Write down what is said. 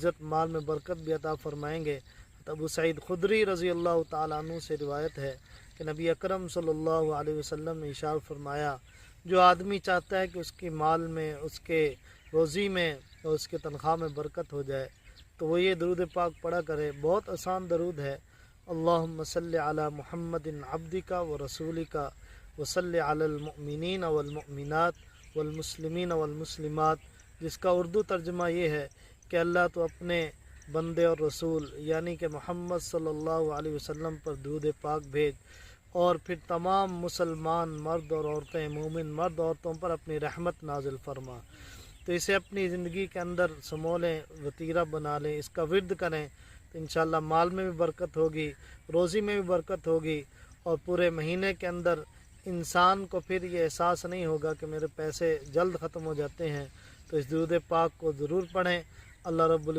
इज़्ज़त माल में बरकत भी अता फ़रमाएंगे। अबू सईद खुदरी रज़ी अल्लाह ताला अन्हु से रिवायत है कि नबी अकरम सल्लल्लाहु अलैहि वसल्लम ने इरशाद फरमाया, जो आदमी चाहता है कि उसकी माल में, उसके रोज़ी में और उसके तनख्वाह में बरकत हो जाए तो वो ये दरूद पाक पढ़ा करे। बहुत आसान दरूद है। अल्लाहुम्मा सल्लि अला मुहम्मदिन अब्दिका व रसूलिका व सल्लि अलल मुमिनीन वल मुमिनात वल मुस्लिमीन वल मुस्लिमात, जिसका उर्दू तर्जुमा ये है कि अल्लाह तो अपने बंदे और रसूल यानी कि मोहम्मद सल्लल्लाहु अलैहि वसल्लम पर दरूद पाक भेज और फिर तमाम मुसलमान मर्द और औरतें, मोमिन मर्द औरतों पर अपनी रहमत नाजिल फरमा। तो इसे अपनी ज़िंदगी के अंदर समो लें, वतीरा बना लें, इसका विर्द करें तो इंशाअल्लाह माल में भी बरकत होगी, रोज़ी में भी बरकत होगी और पूरे महीने के अंदर इंसान को फिर ये एहसास नहीं होगा कि मेरे पैसे जल्द ख़त्म हो जाते हैं। तो इस दुरूद पाक को ज़रूर पढ़ें। अल्लाह रब्बुल